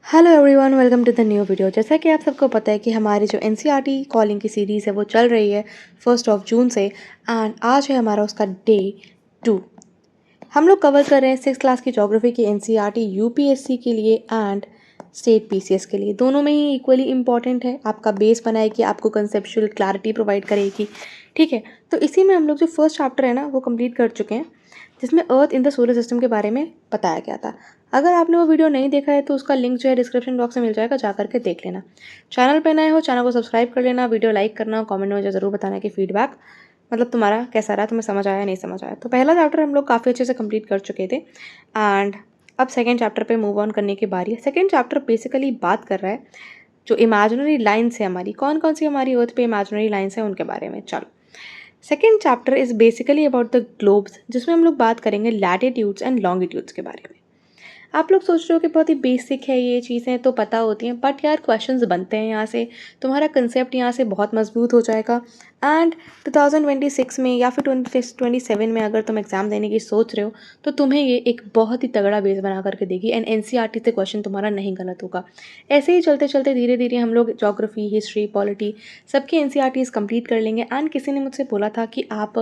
Hello everyone, welcome to the new video. जैसा कि आप सबको पता है कि हमारी जो एनसीईआरटी कॉलिंग की सीरीज़ है वो चल रही है 1 जून से। एंड आज है हमारा उसका डे 2। हम लोग कवर कर रहे हैं 6th क्लास की ज्योग्राफी की एनसीईआरटी यूपीएससी के लिए एंड स्टेट पीसीएस के लिए। दोनों में ही इक्वली इंपॉर्टेंट है। आपका बेस बनाएगी, आपको कंसेप्चुअल क्लैरिटी प्रोवाइड करेगी। ठीक है, तो इसी में हम लोग जो फर्स्ट चैप्टर है ना वो कंप्लीट कर चुके हैं, जिसमें अर्थ इन द सोलर सिस्टम के बारे में बताया गया था। अगर आपने वो वीडियो नहीं देखा है तो उसका लिंक जो है डिस्क्रिप्शन बॉक्स में मिल जाएगा, जा करके देख लेना। चैनल पे नए हो, चैनल को सब्सक्राइब कर लेना, वीडियो लाइक करना, कमेंट में मुझे ज़रूर बताना कि फीडबैक मतलब तुम्हारा कैसा रहा, तुम्हें समझ आया नहीं समझ आया। तो पहला चैप्टर हम लोग काफ़ी अच्छे से कंप्लीट कर चुके थे एंड अब सेकेंड चैप्टर पे मूव ऑन करने की बारी है। सेकेंड चैप्टर बेसिकली बात कर रहा है जो इमेजिनरी लाइन्स है हमारी, कौन कौन सी हमारी अर्थ पे इमेजिनरी लाइन्स हैं उनके बारे में। चलो, second chapter is basically about the globes, जिसमें हम लोग बात करेंगे लैटिट्यूड्स एंड लॉन्गिट्यूड्स के बारे में। आप लोग सोच रहे हो कि बहुत ही बेसिक है, ये चीज़ें तो पता होती हैं, बट यार क्वेश्चंस बनते हैं यहाँ से, तुम्हारा कंसेप्ट यहाँ से बहुत मजबूत हो जाएगा। एंड 2026 में या फिर 2027 में अगर तुम एग्ज़ाम देने की सोच रहे हो तो तुम्हें ये एक बहुत ही तगड़ा बेस बना करके देगी एंड एनसीईआरटी से क्वेश्चन तुम्हारा नहीं गलत होगा। ऐसे ही चलते चलते धीरे धीरे हम लोग ज्योग्राफी, हिस्ट्री, पॉलिटी सबकी एनसीईआरटीज़ कंप्लीट कर लेंगे। एंड किसी ने मुझसे बोला था कि आप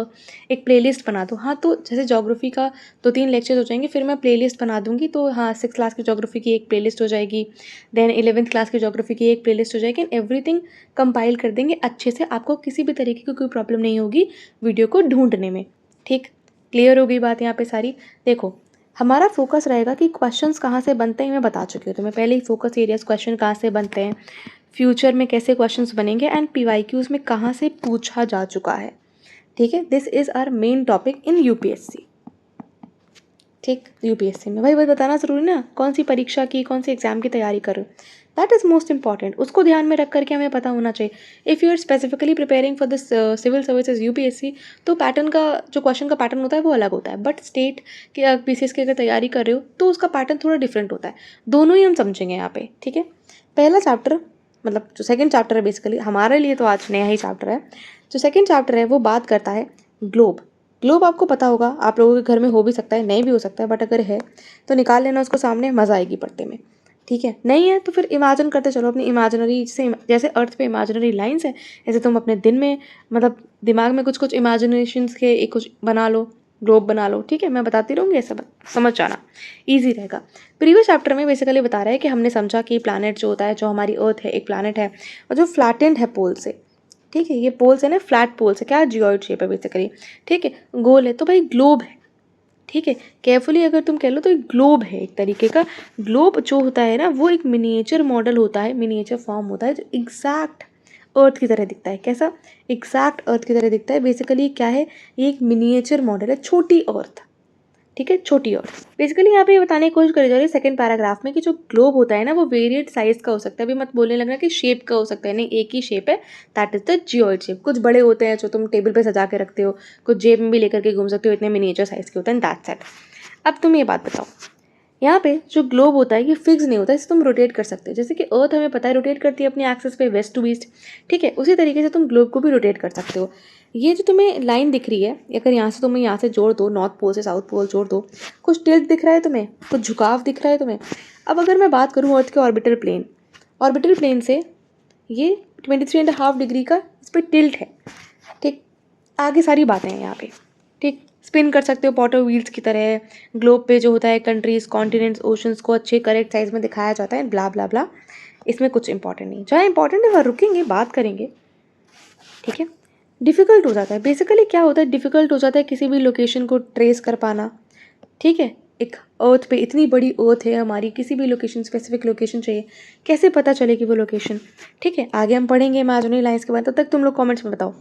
एक प्लेलिस्ट बना दो। हाँ, तो जैसे ज्योग्राफी का 2-3 लेक्चर्स हो जाएंगे, फिर मैं प्लेलिस्ट बना दूंगी। तो हाँ, 6th क्लास की ज्योग्राफी की एक प्लेलिस्ट हो जाएगी, देन 11th क्लास की ज्योग्राफी की एक प्लेलिस्ट हो जाएगी एंड एवरीथिंग कंपाइल कर देंगे अच्छे से। आपको किसी भी तरीके की कोई प्रॉब्लम नहीं होगी वीडियो को ढूंढने में। ठीक, क्लियर हो गई बात यहाँ पे सारी। देखो, हमारा फोकस रहेगा कि क्वेश्चंस कहाँ से बनते हैं, मैं बता चुकी हूँ। तो मैं पहले ही फोकस एरियाज क्वेश्चन कहाँ से बनते हैं, फ्यूचर में कैसे क्वेश्चंस बनेंगे एंड पीवाईक्यूज में कहाँ से पूछा जा चुका है। ठीक है, this is our main topic in UPSC. ठीक, यूपीएससी में भाई बताना ज़रूरी ना, कौन सी परीक्षा की, कौन सी एग्ज़ाम की तैयारी कर रहे हो, दैट इज़ मोस्ट इंपॉर्टेंट। उसको ध्यान में रख करके हमें पता होना चाहिए। If you are specifically preparing for this civil services UPSC, तो पैटर्न का जो क्वेश्चन का पैटर्न होता है वो अलग होता है। बट स्टेट के पीसीएस की अगर तैयारी कर रहे हो तो उसका पैटर्न थोड़ा डिफरेंट होता है। दोनों ही हम समझेंगे यहाँ पे। ठीक है, पहला चैप्टर मतलब जो सेकेंड चैप्टर है, बेसिकली हमारे लिए तो आज नया ही चैप्टर है। जो सेकेंड चैप्टर है वो बात करता है ग्लोब। ग्लोब आपको पता होगा, आप लोगों के घर में हो भी सकता है, नहीं भी हो सकता है, बट अगर है तो निकाल लेना उसको सामने, मज़ा आएगी पढ़ते में। ठीक है, नहीं है तो फिर इमेजिन करते चलो अपनी इमेजिनरी से, जैसे अर्थ पे इमेजिनरी लाइंस है, ऐसे तुम अपने दिन में मतलब दिमाग में कुछ कुछ इमेजिनेशंस के एक कुछ बना लो, ग्लोब बना लो। ठीक है, मैं बताती रहूँगी, ऐसा समझ जाना, ईजी रहेगा। प्रीवियस चैप्टर में बेसिकली बता रहा है कि हमने समझा कि प्लानट जो होता है, जो हमारी अर्थ है एक प्लानट है और जो फ्लैटेंड है पोल से। ठीक है, ये पोल्स है ना, फ्लैट पोल्स है, क्या जियोइड शेप है बेसिकली। ठीक है, गोल है तो भाई ग्लोब है। ठीक है, केयरफुली अगर तुम कह लो तो एक ग्लोब है एक तरीके का। ग्लोब जो होता है ना वो एक मिनिएचर मॉडल होता है, मिनिएचर फॉर्म होता है जो एग्जैक्ट अर्थ की तरह दिखता है। कैसा? एग्जैक्ट अर्थ की तरह दिखता है। बेसिकली क्या है, ये एक मिनिएचर मॉडल है, छोटी अर्थ। ठीक है, छोटी अर्थ। बेसिकली यहाँ पे ये बताने की कोशिश करी जा रही है सेकंड पैराग्राफ में कि जो ग्लोब होता है ना वो वेरिएट साइज का हो सकता है। अभी मत बोलने लगना कि शेप का हो सकता है, नहीं, एक ही शेप है, that is the geoid shape. कुछ बड़े होते हैं जो तुम टेबल पे सजा के रखते हो, कुछ जेब में भी लेकर के घूम सकते हो, इतने मिनिएचर साइज के होते हैं, दैट्स इट। अब तुम ये बात बताओ, यहाँ पे जो ग्लोब होता है ये फिक्स नहीं होता, इसे तुम रोटेट कर सकते हो। जैसे कि अर्थ हमें पता है रोटेट करती है अपने एक्सिस पे वेस्ट टू ईस्ट। ठीक है, उसी तरीके से तुम ग्लोब को भी रोटेट कर सकते हो। ये जो तुम्हें लाइन दिख रही है, अगर यहाँ से तुम्हें यहाँ से जोड़ दो, नॉर्थ पोल से साउथ पोल जोड़ दो, कुछ टिल्ट दिख रहा है तुम्हें, कुछ झुकाव दिख रहा है तुम्हें। अब अगर मैं बात करूँ अर्थ के ऑर्बिटल प्लेन से, ये 23.5 डिग्री का इस पर टिल्ट है। ठीक, आगे सारी बातें हैं यहाँ पे। ठीक, स्पिन कर सकते हो पॉटर व्हील्स की तरह। ग्लोब पे जो होता है कंट्रीज, कॉन्टिनेंट्स, ओशंस को अच्छे करेक्ट साइज में दिखाया जाता है, ब्ला ब्ला ब्ला। इसमें कुछ इंपॉर्टेंट नहीं, जहाँ इंपॉर्टेंट है वहाँ रुकेंगे, बात करेंगे। ठीक है, डिफ़िकल्ट हो जाता है। बेसिकली क्या होता है, डिफ़िकल्ट हो जाता है किसी भी लोकेशन को ट्रेस कर पाना। ठीक है, एक अर्थ पे इतनी बड़ी अर्थ है हमारी, किसी भी लोकेशन, स्पेसिफिक लोकेशन चाहिए, कैसे पता चलेगी वो लोकेशन। ठीक है, आगे हम पढ़ेंगे इमेजिनरी लाइंस के बारे में, तब तक तुम लोग कमेंट्स में बताओ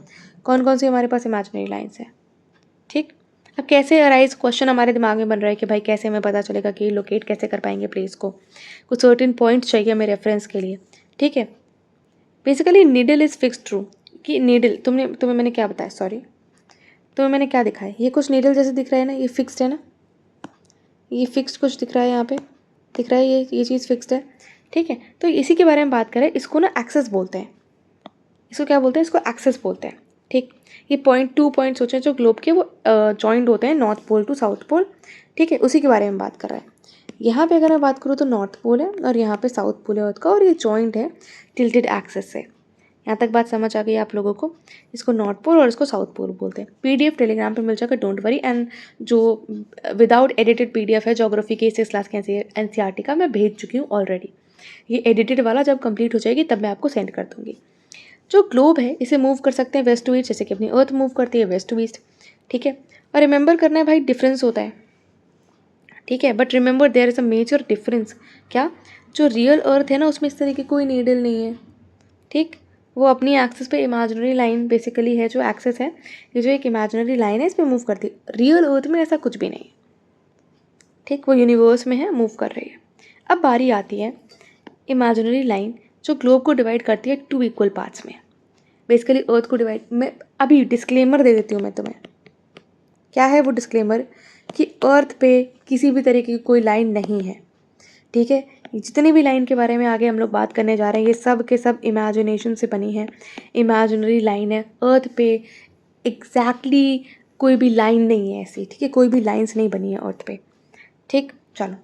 कौन कौन सी हमारे पास इमेजिनरी लाइंस है। ठीक, अब कैसे अराइज क्वेश्चन हमारे दिमाग में बन रहा है कि भाई कैसे हमें पता चलेगा कि लोकेट कैसे कर पाएंगे प्लेस को। कुछ सर्टेन पॉइंट्स चाहिए हमें रेफरेंस के लिए। ठीक है, basically needle is fix true, कि नीडल तुम्हें मैंने क्या बताया, सॉरी, तुम्हें मैंने क्या दिखाया, ये कुछ नीडल जैसे दिख रहा है ना, ये फिक्स्ड है ना, ये फिक्स्ड कुछ दिख रहा है यहाँ पे, दिख रहा है ये चीज़ फिक्स्ड है। ठीक है, तो इसी के बारे में बात करें, इसको ना एक्सेस बोलते हैं। इसको क्या बोलते हैं, इसको एक्सेस बोलते हैं। ठीक, ये टू पॉइंट सोचे जो ग्लोब के वो जॉइंट होते हैं north pole to south pole. ठीक है, उसी के बारे में बात कर रहे हैं। यहाँ पे अगर मैं बात करूँ तो नॉर्थ पोल है और यहाँ पे साउथ पोल है अर्थ का, और ये जॉइंट है टिल्टेड एक्सिस से। यहाँ तक बात समझ आ गई आप लोगों को। इसको नॉर्थ पोल और इसको साउथ पोल बोलते हैं। पीडीएफ टेलीग्राम पे मिल जाएगा, डोंट वरी। एंड जो विदाउट एडिटेड पीडीएफ है ज्योग्राफी के 6 क्लास के एनसीईआरटी का, मैं भेज चुकी हूँ ऑलरेडी। ये एडिटेड वाला जब कंप्लीट हो जाएगी तब मैं आपको सेंड कर दूँगी। जो ग्लोब है इसे मूव कर सकते हैं वेस्ट टू ईस्ट, जैसे कि अपनी अर्थ मूव करती है वेस्ट टू ईस्ट, ठीक है। और रिमेंबर करना है भाई, डिफरेंस होता है, ठीक है, but remember there is a major difference. क्या? जो रियल अर्थ है ना उसमें इस तरह की कोई नीडल नहीं है, ठीक। वो अपनी एक्सिस पे इमेजिनरी लाइन बेसिकली है, जो एक्सिस है ये जो एक इमेजिनरी लाइन है इस पर मूव करती है। रियल अर्थ में ऐसा कुछ भी नहीं है, ठीक। वो यूनिवर्स में है, मूव कर रही है। अब बारी आती है इमेजिनरी लाइन जो ग्लोब को डिवाइड करती है 2 इक्वल पार्ट्स में। बेसिकली अर्थ को डिवाइड, मैं अभी डिस्क्लेमर दे देती हूँ मैं तुम्हें। क्या है वो डिस्क्लेमर? कि अर्थ पे किसी भी तरीके की कोई लाइन नहीं है, ठीक है। जितनी भी लाइन के बारे में आगे हम लोग बात करने जा रहे हैं ये सब के सब इमेजिनेशन से बनी है, इमेजिनरी लाइन है। अर्थ पे एग्जैक्टली कोई भी लाइन नहीं है ऐसी, ठीक है, कोई भी लाइन्स नहीं बनी है अर्थ पे, ठीक। चलो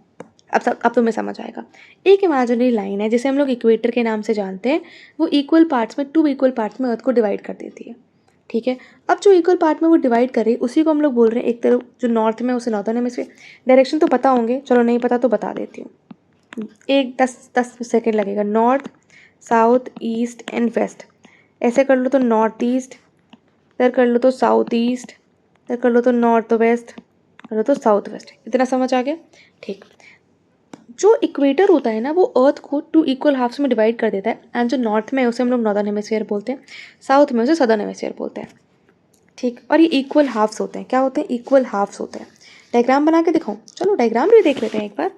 अब तुम्हें समझ आएगा। एक इमेजिनरी लाइन है जिसे हम लोग इक्वेटर के नाम से जानते हैं, वो इक्वल पार्ट्स में 2 इक्वल पार्ट्स में अर्थ को डिवाइड कर देती है, ठीक है। अब जो इक्वल पार्ट में वो डिवाइड कर रही है उसी को हम लोग बोल रहे हैं, एक तरफ जो नॉर्थ में उसे नॉर्दर्न हेमिस्फीयर। डायरेक्शन तो पता होंगे, चलो नहीं पता तो बता देती हूँ, एक 10 सेकेंड लगेगा। North, south, east and west, ऐसे कर लो तो नॉर्थ ईस्ट, इधर कर लो तो साउथ ईस्ट, इधर कर लो तो नॉर्थ वेस्ट, कर लो तो साउथ वेस्ट। इतना समझ आ गया, ठीक। जो इक्वेटर होता है ना वो अर्थ को 2 इक्वल हाफ्स में डिवाइड कर देता है। एंड जो नॉर्थ में है उसे हम लोग नॉर्दर्न हेमिस्फीयर बोलते हैं, साउथ में उसे सदर्न हेमिस्फीयर बोलते हैं, ठीक। और ये इक्वल हाफ्स होते हैं। क्या होते हैं? इक्वल हाफ्स होते हैं। डायग्राम बना के दिखाऊं? चलो डायग्राम भी देख लेते हैं एक बार।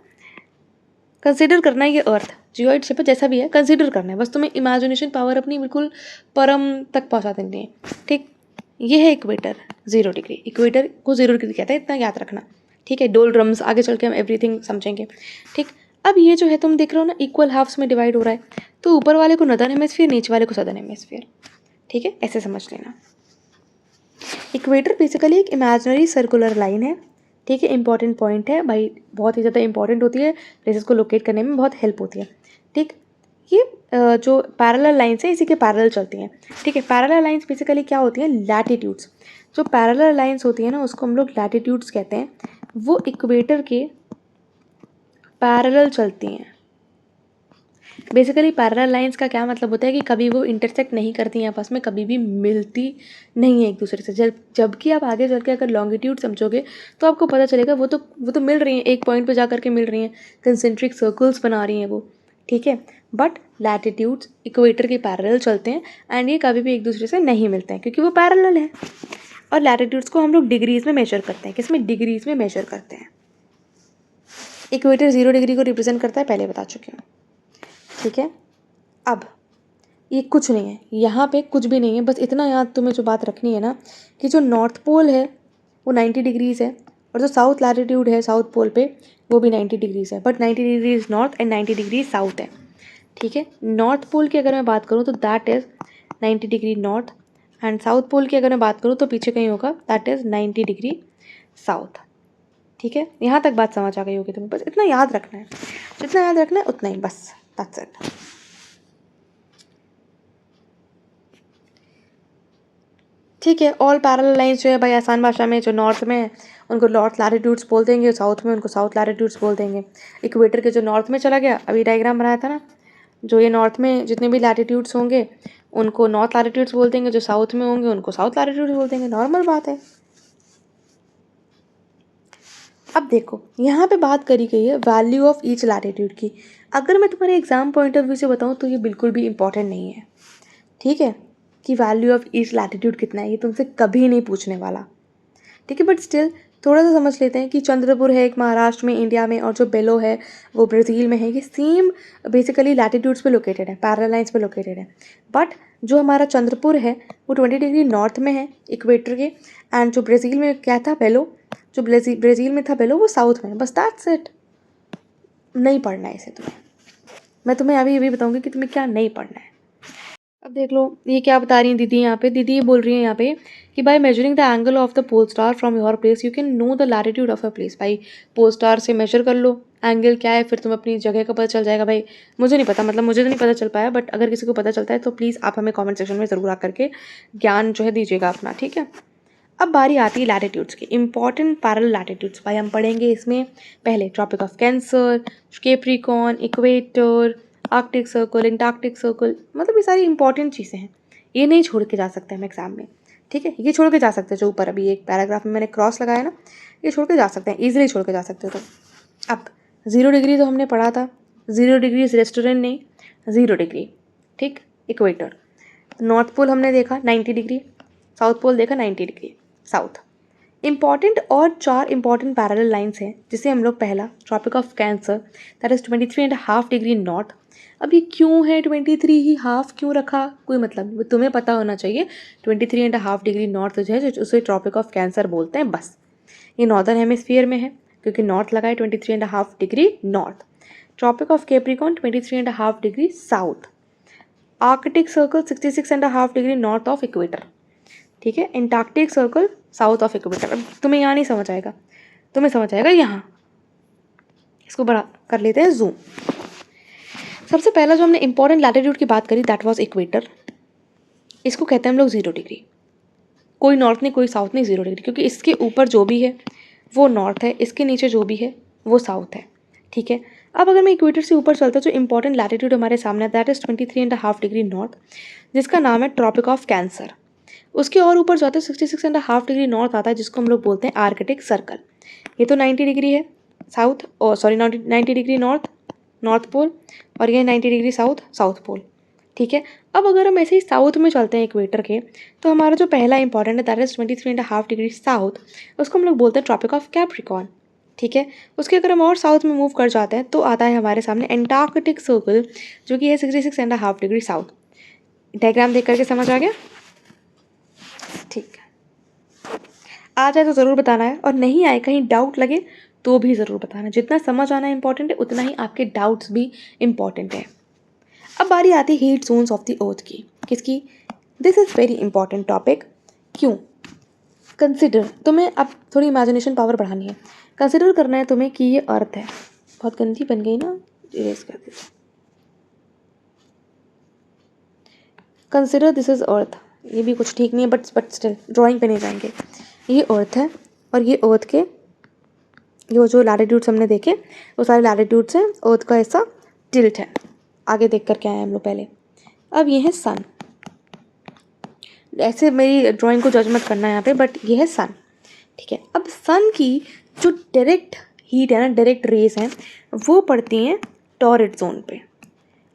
कंसिडर करना है ये अर्थ जियोइड शेप है, जैसा भी है कंसिडर करना है, बस तुम्हें इमेजिनेशन पावर अपनी बिल्कुल परम तक पहुंचा देनी है, ठीक। ये है इक्वेटर 0 डिग्री, इक्वेटर को 0 डिग्री कहते हैं, इतना याद रखना, ठीक है। डोल ड्रम्स, आगे चल के हम एवरीथिंग समझेंगे, ठीक। अब ये जो है तुम देख रहे हो ना इक्वल हाफ्स में डिवाइड हो रहा है, तो ऊपर वाले को नॉर्दर्न हेमिस्फीयर, नीचे वाले को सदर्न हेमिस्फीयर, ठीक है, ऐसे समझ लेना। इक्वेटर बेसिकली एक इमेजिनरी सर्कुलर लाइन है, ठीक है। इंपॉर्टेंट पॉइंट है भाई, बहुत ही ज़्यादा इंपॉर्टेंट होती है, प्लेसेस को लोकेट करने में बहुत हेल्प होती है, ठीक। ये जो पैरेलल लाइन्स हैं इसी के पैरेलल चलती हैं, ठीक है। पैरेलल लाइन्स बेसिकली क्या होती हैं? लैटिट्यूड्स। जो पैरेलल लाइन्स होती हैं ना उसको हम लोग लैटिट्यूड्स कहते हैं, वो इक्वेटर के पैरेलल चलती हैं। बेसिकली पैरेलल लाइंस का क्या मतलब होता है कि कभी वो इंटरसेक्ट नहीं करती हैं आपस में, कभी भी मिलती नहीं है एक दूसरे से। जबकि आप आगे चल के अगर लॉन्गिट्यूड समझोगे तो आपको पता चलेगा वो तो मिल रही हैं, एक पॉइंट पे जा करके मिल रही हैं, कंसेंट्रिक सर्कल्स बना रही हैं वो, ठीक है। बट लैटिट्यूड्स इक्वेटर के पैरेलल चलते हैं एंड ये कभी भी एक दूसरे से नहीं मिलते हैं क्योंकि वो पैरेलल हैं। और लैटिट्यूड्स को हम लोग डिग्रीज में मेजर करते हैं। किसमें? डिग्रीज में मेजर करते हैं। इक्वेटर 0 डिग्री को रिप्रेजेंट करता है, पहले बता चुकी हूँ, ठीक है। अब ये कुछ नहीं है, यहाँ पे कुछ भी नहीं है, बस इतना याद तुम्हें जो बात रखनी है ना कि जो नॉर्थ पोल है वो 90 डिग्रीज़ है और जो साउथ लैटिट्यूड है साउथ पोल पे वो भी 90 डिग्रीज़ है, but 90 degrees north and 90 degree south है, ठीक है। नॉर्थ पोल की अगर मैं बात करूँ तो that is 90 degree north and south pole की अगर मैं बात करूँ तो पीछे कहीं होगा, दैट इज़ 90 डिग्री साउथ, ठीक है। यहाँ तक बात समझ आ गई होगी तुम्हें, बस इतना याद रखना है, जितना याद रखना है उतना ही, बस दैट्स इट। ठीक है। ऑल पैरेलल लाइंस जो है भाई आसान भाषा में जो नॉर्थ में है उनको नॉर्थ लैटिट्यूड्स बोल देंगे, साउथ में उनको साउथ लैटिट्यूड्स बोल देंगे। इक्वेटर के जो नॉर्थ में चला गया, अभी डायग्राम बनाया था ना, जो ये नॉर्थ में जितने भी लैटिट्यूड्स होंगे उनको नॉर्थ लैटिट्यूड्स बोल देंगे, जो साउथ में होंगे उनको साउथ लैटिट्यूड्स बोल देंगे, नॉर्मल बात है। अब देखो यहाँ पे बात करी गई है वैल्यू ऑफ ईच लैटिट्यूड की। अगर मैं तुम्हारे एग्जाम पॉइंट ऑफ व्यू से बताऊँ तो ये बिल्कुल भी इंपॉर्टेंट नहीं है, ठीक है, कि वैल्यू ऑफ ईच लैटिट्यूड कितना है, ये तुमसे कभी नहीं पूछने वाला, ठीक है। बट स्टिल थोड़ा सा समझ लेते हैं कि चंद्रपुर है एक महाराष्ट्र में इंडिया में और जो बेलो है वो ब्राज़ील में है। ये सेम बेसिकली लैटिट्यूड्स पे लोकेटेड है, पैरेलल लाइंस पे लोकेटेड है। बट जो हमारा चंद्रपुर है वो 20 डिग्री नॉर्थ में है इक्वेटर के, एंड जो ब्राज़ील में क्या था बेलो, जो ब्राज़ील में था बेलो वो साउथ में है, बस दैट्स इट। नहीं पढ़ना है इसे तुम्हें, मैं तुम्हें अभी बताऊँगी कि तुम्हें क्या नहीं पढ़ना है। अब देख लो ये क्या बता रही हैं दीदी, यहाँ पे दीदी ये बोल रही हैं यहाँ पे कि by measuring the angle of the pole star from your place you can know the latitude of a place. भाई पोल स्टार से मेजर कर लो एंगल क्या है, फिर तुम्हें अपनी जगह का पता चल जाएगा। भाई मुझे नहीं पता, मतलब मुझे तो नहीं पता चल पाया, बट अगर किसी को पता चलता है तो प्लीज़ आप हमें कमेंट सेक्शन में ज़रूर आकर के ज्ञान जो है दीजिएगा अपना, ठीक है। अब बारी आती है लैटिट्यूड्स की, इंपॉर्टेंट पैरेलल लैटिट्यूड्स। भाई हम पढ़ेंगे इसमें पहले tropic of Cancer, Capricorn, equator, Arctic circle, Antarctic circle, मतलब ये सारी इंपॉर्टेंट चीज़ें हैं, ये नहीं छोड़ के जा सकते हम एग्जाम में, ठीक है। ये छोड़ के जा सकते हैं जो ऊपर अभी एक पैराग्राफ में मैंने क्रॉस लगाया ना, ये छोड़ के जा सकते हैं, ईजिली छोड़ के जा सकते हो। तो अब 0 डिग्री तो हमने पढ़ा था, 0 डिग्री रेस्टोरेंट नहीं, 0 डिग्री, ठीक। इक्वेटर, नॉर्थ पोल हमने देखा 90 डिग्री, साउथ पोल देखा 90 डिग्री साउथ। इंपॉर्टेंट और 4 इंपॉर्टेंट पैरेलल लाइंस हैं, जिसे हम लोग पहला tropic of Cancer that is 23.5 degree north. अब ये क्यों है 23 ही हाफ क्यों रखा, कोई मतलब तुम्हें पता होना चाहिए। 23.5 डिग्री नॉर्थ जो है उसे ट्रॉपिक ऑफ कैंसर बोलते हैं, बस। ये नॉर्दर्न हेमिस्फीयर में है क्योंकि नॉर्थ लगा है 23.5 degree north. Tropic of Capricorn 23.5 degree south. Arctic circle 66.5 degree north of equator, ठीक है। Antarctic circle south of equator. अब तुम्हें यहाँ नहीं समझ आएगा, तुम्हें समझ आएगा यहाँ। इसको बड़ा कर लेते हैं जूम। सबसे पहला जो हमने इंपॉर्टेंट लैटिट्यूड की बात करी दैट वाज इक्वेटर। इसको कहते हैं हम लोग 0 डिग्री, कोई नॉर्थ नहीं कोई साउथ नहीं, 0 डिग्री, क्योंकि इसके ऊपर जो भी है वो नॉर्थ है, इसके नीचे जो भी है वो साउथ है, ठीक है। अब अगर मैं इक्वेटर से ऊपर चलता हूँ, जो इंपॉर्टेंट लैटिट्यूड हमारे सामने है दैट इज़ 23.5 डिग्री नॉर्थ, जिसका नाम है ट्रॉपिक ऑफ कैंसर। उसके और ऊर जाते हैं 66.5 डिग्री नॉर्थ आता है, जिसको हम लोग बोलते हैं आर्कटिक सर्कल। ये तो 90 डिग्री है साउथ, और sorry 90 degree north, north pole, और ये 90 डिग्री साउथ, साउथ पोल, ठीक है। अब अगर हम ऐसे ही साउथ में चलते हैं इक्वेटर के, तो हमारा जो पहला इंपॉर्टेंट है दैट इज़ 23.5 डिग्री साउथ, उसको हम लोग बोलते हैं ट्रॉपिक ऑफ कैप्रिकॉर्न, ठीक है। उसके अगर हम और साउथ में मूव कर जाते हैं तो आता है हमारे सामने एंटार्क्टिक सर्कल, जो कि है 66.5 डिग्री साउथ। डायग्राम देख करके समझ आ गया, ठीक है। आ जाए तो ज़रूर बताना है, और नहीं आए कहीं डाउट लगे तो भी ज़रूर बताना। जितना समझ आना इंपॉर्टेंट है उतना ही आपके डाउट्स भी इंपॉर्टेंट है। अब बारी आती है हीट जोन्स ऑफ द अर्थ की, किसकी? This is very important topic. क्यों? कंसिडर, तुम्हें अब थोड़ी इमेजिनेशन पावर बढ़ानी है। कंसिडर करना है तुम्हें कि ये अर्थ है, बहुत गंदी बन गई ना, इरेज कर दीजिए। कंसिडर दिस इज़ अर्थ, ये भी कुछ ठीक नहीं है बट स्टिल ड्राइंग पे नहीं जाएंगे। ये अर्थ है, और ये अर्थ के ये जो लैटिट्यूड्स हमने देखे वो सारे लैटिट्यूड्स हैं, अर्थ का ऐसा टिल्ट है। आगे देख कर क्या है हम लोग पहले। अब ये है सन, ऐसे मेरी ड्राइंग को जज मत करना यहाँ पे, बट ये है सन, ठीक है। अब सन की जो डायरेक्ट हीट है ना, डायरेक्ट रेज हैं, वो पड़ती हैं टॉरिड जोन पे।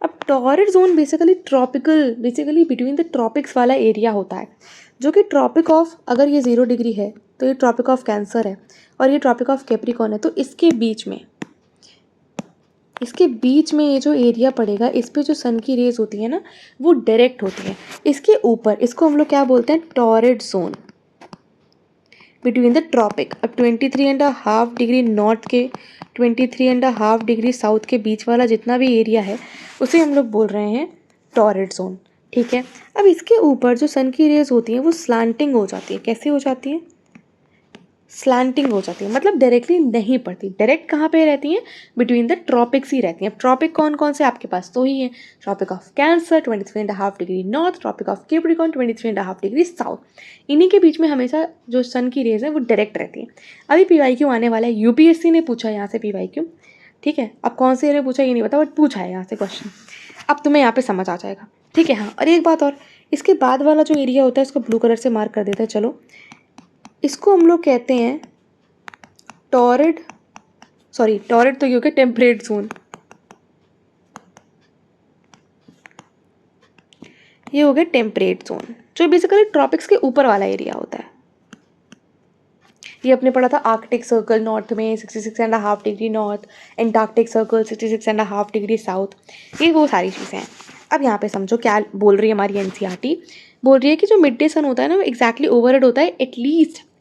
अब torrid zone basically tropical, basically between the tropics वाला एरिया होता है, जो कि ट्रॉपिक ऑफ, अगर ये 0 डिग्री है तो ये ट्रॉपिक ऑफ कैंसर है, और ये ट्रॉपिक ऑफ कैप्रिकॉर्न है। तो इसके बीच में ये जो एरिया पड़ेगा, इस पे जो सन की रेज होती है ना, वो डायरेक्ट होती है। इसके ऊपर इसको हम लोग क्या बोलते हैं? Torrid zone between the tropic. अब 23.5 डिग्री नॉर्थ के 23.5 डिग्री साउथ के बीच वाला जितना भी एरिया है उसे हम लोग बोल रहे हैं टॉरिड जोन, ठीक है। अब इसके ऊपर जो सन की रेज होती हैं वो स्लांटिंग हो जाती है। कैसे हो जाती है? स्लैंटिंग हो जाती है, मतलब डायरेक्टली नहीं पड़ती। डायरेक्ट कहाँ पे रहती हैं? बिटवीन द ट्रॉपिक्स ही रहती हैं। ट्रॉपिक कौन कौन से आपके पास? तो ही है, tropic of Cancer 23.5 degree north, tropic of Capricorn 23.5 degree south. इन्हीं के बीच में हमेशा जो सन की रेज है वो डायरेक्ट रहती है। अभी PYQ आने वाला है, UPSC ने पूछा यहाँ से PYQ, ठीक है। अब कौन से ने पूछा ये नहीं पता, बट पूछा है यहाँ से क्वेश्चन। अब तुम्हें यहाँ पे समझ आ जाएगा, ठीक है। हाँ, और एक बात और, इसके बाद वाला जो एरिया होता है इसको ब्लू कलर से मार्क कर देते हैं। चलो, इसको हम लोग कहते हैं टॉरिड तो ये हो गया टेम्परेट जोन, ये हो गया टेम्परेट जोन, जो बेसिकली ट्रॉपिक्स के ऊपर वाला एरिया होता है। ये अपने पढ़ा था आर्कटिक सर्कल नॉर्थ में 66.5 degree north, Antarctic circle 66.5 degree south, ये वो सारी चीज़ें हैं। अब यहाँ पे समझो क्या बोल रही है हमारी NCERT, बोल रही है कि जो मिड डे सन होता है ना, वो एक्जैक्टली ओवरहेड होता है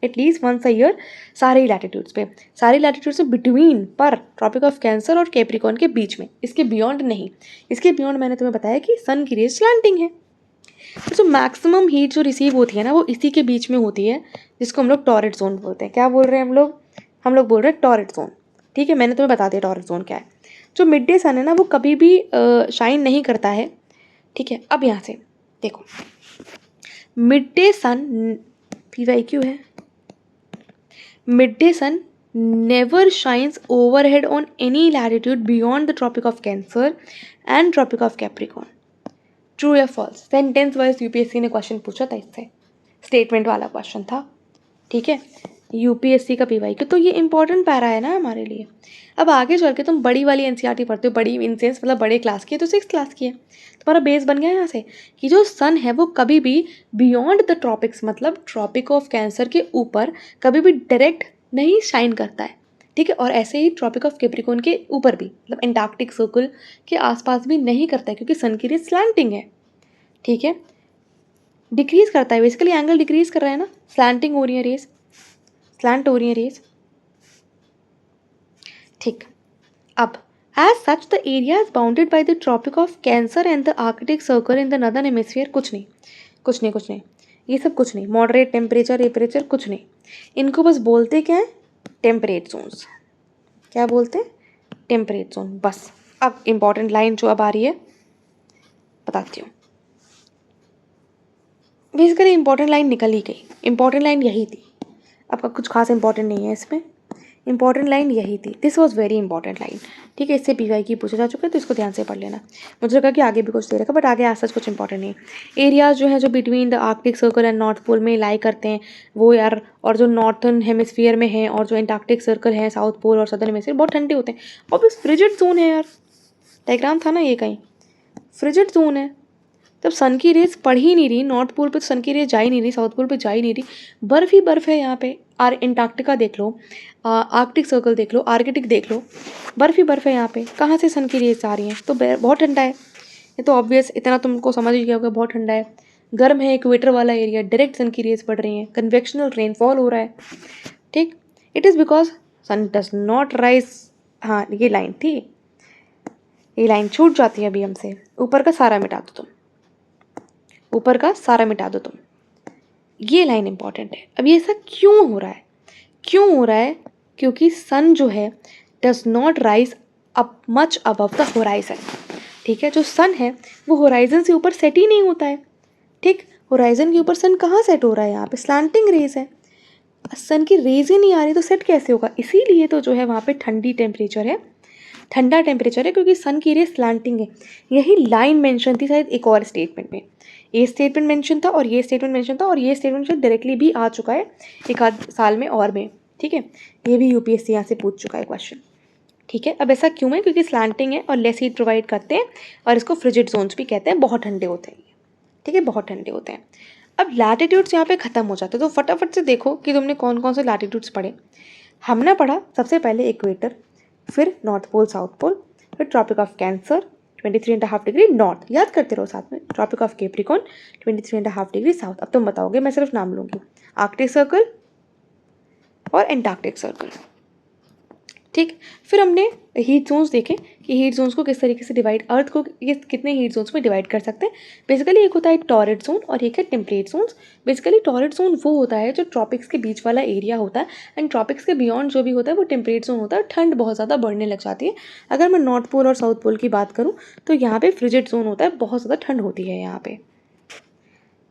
एटलीस्ट वंस अ ईयर सारे लैटिट्यूड्स पे, सारे लैटिट्यूड्स में बिटवीन, पर ट्रॉपिक ऑफ कैंसर और कैप्रिकॉर्न के बीच में, इसके बियॉन्ड नहीं। इसके बियॉन्ड मैंने तुम्हें बताया कि सन की रेज स्लैंटिंग है। तो जो मैक्सिमम हीट जो रिसीव होती है ना, वो इसी के बीच में होती है, जिसको हम लोग टॉरिड जोन बोलते हैं। क्या बोल रहे हैं हम लोग बोल रहे हैं टॉरिड जोन, ठीक है, मैंने तुम्हें बता दिया टॉरस जोन क्या है। जो मिड डे सन है ना वो कभी भी शाइन नहीं करता है, ठीक है। अब यहाँ से देखो, मिड डे सन PYQ है, mid day sun never shines overhead on any latitude beyond the Tropic of Cancer and Tropic of Capricorn. True या फॉल्स? सेंटेंस वाइज यूपीएससी ने क्वेश्चन पूछा था, इससे स्टेटमेंट वाला क्वेश्चन था, ठीक है, यूपीएससी का PYQ। तो ये इंपॉर्टेंट पैरा है ना हमारे लिए। अब आगे चल के तुम बड़ी वाली एनसीईआरटी पढ़ते हो, बड़ी इन सेंस मतलब बड़े क्लास की है, तो 6th क्लास की है, तुम्हारा बेस बन गया यहाँ से कि जो सन है वो कभी भी बियॉन्ड द ट्रॉपिक्स मतलब ट्रॉपिक ऑफ कैंसर के ऊपर कभी भी डायरेक्ट नहीं शाइन करता है, ठीक है। और ऐसे ही ट्रॉपिक ऑफ कैप्रिकॉर्न के ऊपर भी मतलब एंटार्क्टिक सर्कल के आसपास भी नहीं करता है, क्योंकि सन की रेस स्लैंटिंग है, ठीक है, डिक्रीज करता है, बेसिकली एंगल डिक्रीज कर रहा है ना, स्लैंटिंग हो रही है रेस, स्लैंट हो रही है रेस, ठीक। अब as such the area is bounded by the tropic of Cancer and the Arctic circle in the northern hemisphere. कुछ नहीं, कुछ नहीं, कुछ नहीं, ये सब कुछ नहीं, मॉडरेट टेम्परेचर कुछ नहीं, इनको बस बोलते क्या है, टेम्परेट जोन्स। क्या बोलते हैं? टेम्परेट जोन, बस। अब इंपॉर्टेंट लाइन जो अब आ रही है बताती हूँ। बेसिकली इंपॉर्टेंट लाइन निकल ही गई, इंपॉर्टेंट लाइन यही थी, आपका कुछ खास इंपॉर्टेंट नहीं है इसमें, इंपॉर्टेंट लाइन यही थी, this was very important line, ठीक है। इससे PYQ पूछा जा चुका है, तो इसको ध्यान से पढ़ लेना। मुझे लगा कि आगे भी कुछ दे रखा, बट आगे ऐसा कुछ इंपॉर्टेंट नहीं। एरियाज जो है जो between the Arctic circle and north pole में लाई करते हैं वो यार, और जो नॉर्थन हेमिस्फीयर में है और जो एंटार्क्टिक सर्कल है साउथ पोल और सदर्न हेमिस्फीयर बहुत ठंडे होते हैं। और बस फ्रिजिड जोन है यार, डायग्राम था ना ये, कहीं फ्रिजिड जोन है, तब सन की रेस पड़ ही नहीं रही, नॉर्थ पोल पे तो सन की रेस जा ही नहीं रही, साउथ पोल पे जा ही नहीं रही, बर्फ़ ही बर्फ़ है यहाँ पे। एंटार्क्टिका देख लो, आर्कटिक सर्कल देख लो, आर्कटिक देख लो, बर्फ़ ही बर्फ़ है यहाँ पे, कहाँ से सन की रेस आ रही हैं? तो बहुत ठंडा है, ये तो ऑब्वियस, इतना तुमको समझ ही गया होगा, बहुत ठंडा है, गर्म है, इक्वेटर वाला एरिया, डायरेक्ट सन की रेस पड़ रही है, कन्वेक्शनल रेनफॉल हो रहा है, ठीक। It is because sun does not rise. हाँ, ये लाइन थी, ये लाइन छूट जाती है अभी हमसे, ऊपर का सारा मिटा दो तुम, ऊपर का सारा मिटा दो तुम, ये लाइन इंपॉर्टेंट है। अब ये ऐसा क्यों हो रहा है? क्यों हो रहा है? क्योंकि सन जो है does not rise up much above the horizon, ठीक है। जो सन है वो होराइजन से ऊपर सेट ही नहीं होता है, ठीक। होराइजन के ऊपर सन कहाँ सेट हो रहा है? यहाँ पे स्लैंटिंग रेज है, सन की रेज ही नहीं आ रही, तो सेट कैसे होगा? इसीलिए तो जो है वहाँ पे ठंडी टेम्परेचर है, ठंडा टेम्परेचर है, क्योंकि सन की रेस स्लैंटिंग है। यही लाइन मेंशन थी शायद एक और स्टेटमेंट में, ये स्टेटमेंट मेंशन था और ये स्टेटमेंट मेंशन था, और ये स्टेटमेंट शायद डायरेक्टली भी आ चुका है एक आध साल में और में, ठीक है। ये भी यूपीएससी यहाँ से पूछ चुका है क्वेश्चन, ठीक है। अब ऐसा क्यों है? क्योंकि स्लैंटिंग है और लेस हीट प्रोवाइड करते हैं, और इसको फ्रिजिड जोन्स भी कहते हैं, बहुत ठंडे होते हैं, ठीक है, बहुत ठंडे होते हैं। अब लैटिट्यूड्स यहाँ पे ख़त्म हो जाते हैं, तो फटाफट से देखो कि तुमने कौन कौन से लैटिट्यूड्स पढ़े। हमने पढ़ा सबसे पहले इक्वेटर, फिर नॉर्थ पोल साउथ पोल, फिर tropic of Cancer 23.5 degree north, याद करते रहो साथ में, tropic of Capricorn 23.5 degree south. अब तुम बताओगे, मैं सिर्फ नाम लूँगी, आर्कटिक सर्कल और एंटार्क्टिक सर्कल, ठीक। फिर हमने हीट जोन्स देखे कि हीट जोन्स को किस तरीके से डिवाइड, अर्थ को ये कितने हीट जोन्स में डिवाइड कर सकते हैं। बेसिकली एक होता है टॉरेट जोन और एक है temperate zones. Basically torrid zone वो होता है जो ट्रॉपिक्स के बीच वाला एरिया होता है, एंड ट्रॉपिक्स के बियॉन्ड जो भी होता है वो टेम्परेट जोन होता है, ठंड बहुत ज़्यादा बढ़ने लग जाती है। अगर मैं नॉर्थ पोल और साउथ पोल की बात करूँ तो यहाँ पे फ्रिजिड जोन होता है, बहुत ज़्यादा ठंड होती है यहाँ पे,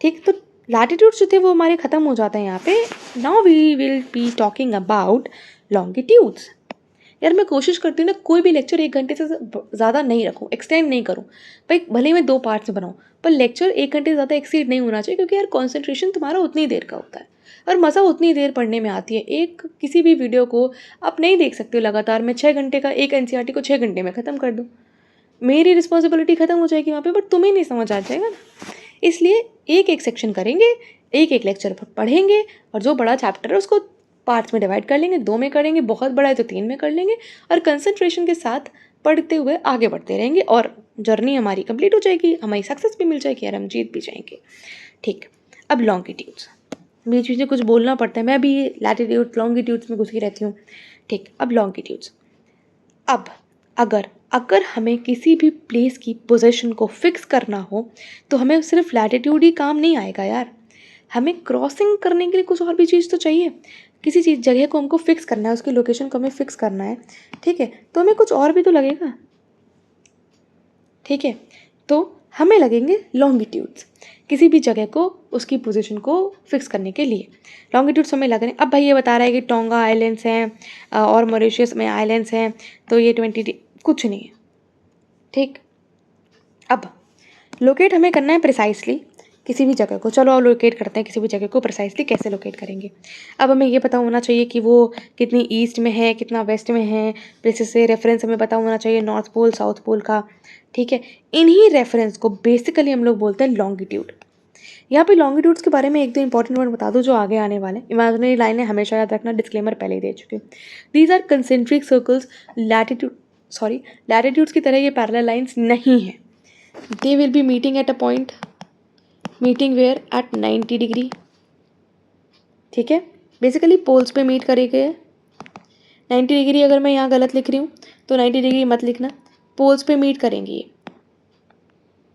ठीक। तो लैटिट्यूड्स जो थे वो हमारे ख़त्म हो जाते हैं यहाँ पे। Now we will be talking about longitudes. यार मैं कोशिश करती हूँ ना कोई भी लेक्चर 1 घंटे से ज़्यादा नहीं रखूँ, एक्सटेंड नहीं करूँ भाई, भले ही मैं 2 पार्ट्स में बनाऊँ, पर लेक्चर 1 घंटे से ज़्यादा एक्सीड नहीं होना चाहिए, क्योंकि यार कॉन्सेंट्रेशन तुम्हारा उतनी देर का होता है और मज़ा उतनी देर पढ़ने में आती है। एक किसी भी वीडियो को आप नहीं देख सकते हो लगातार, मैं 6 घंटे का एक एनसीईआरटी को 6 घंटे में ख़त्म कर दूँ, मेरी रिस्पॉन्सिबिलिटी ख़त्म हो जाएगी वहाँ पे, बट तुम्हें नहीं समझ आ जाएगा ना। इसलिए एक एक सेक्शन करेंगे, एक एक लेक्चर पढ़ेंगे, और जो बड़ा चैप्टर है उसको पार्ट्स में डिवाइड कर लेंगे, 2 में करेंगे, बहुत बड़ा है तो 3 में कर लेंगे, और कंसंट्रेशन के साथ पढ़ते हुए आगे बढ़ते रहेंगे, और जर्नी हमारी कंप्लीट हो जाएगी, हमारी सक्सेस भी मिल जाएगी और हम जीत भी जाएंगे, ठीक। अब लॉन्गिट्यूड्स, बीच बीच में कुछ बोलना पड़ता है, मैं भी लैटिट्यूड लॉन्गिट्यूड्स में घुसी रहती हूँ, ठीक। अब लॉन्गिट्यूड्स, अब अगर हमें किसी भी प्लेस की पोजीशन को फिक्स करना हो तो हमें सिर्फ लैटिट्यूड ही काम नहीं आएगा यार, हमें क्रॉसिंग करने के लिए कुछ और भी चीज़ तो चाहिए। किसी चीज़ जगह को हमको फिक्स करना है, उसकी लोकेशन को हमें फिक्स करना है, ठीक है, तो हमें कुछ और भी तो लगेगा, ठीक है, तो हमें लगेंगे लॉन्गिट्यूड्स किसी भी जगह को उसकी पोजीशन को फिक्स करने के लिए। लॉन्गिट्यूड्स हमें लग रहे हैं। अब भाई ये बता रहा है कि टोंगा आइलैंड्स हैं और मॉरिशस में आइलैंड्स हैं, तो ये 20 कुछ नहीं है, ठीक। अब लोकेट हमें करना है प्रिसाइसली किसी भी जगह को। चलो अब लोकेट करते हैं किसी भी जगह को प्रिसाइसली कैसे लोकेट करेंगे। अब हमें ये पता होना चाहिए कि वो कितनी ईस्ट में है, कितना वेस्ट में है, प्लेसेस से रेफरेंस हमें पता होना चाहिए नॉर्थ पोल साउथ पोल का, ठीक है। इन्हीं रेफरेंस को बेसिकली हम लोग बोलते हैं लॉन्गिट्यूड। यहाँ पे लॉन्गिट्यूड्स के बारे में एक दो इंपॉर्टेंट वर्ड बता दूँ जो आगे आने वाले। इमेजिनरी लाइनें हमेशा याद रखना, डिस्क्लेमर पहले ही दे चुके। These are concentric circles. Latitudes की तरह ये पैरेलल लाइंस नहीं है। They will be meeting at a point, meeting where at 90 degree, ठीक है। बेसिकली पोल्स पे मीट करेंगे 90 डिग्री। अगर मैं यहाँ गलत लिख रही हूँ तो 90 डिग्री मत लिखना, पोल्स पे मीट करेंगे। ये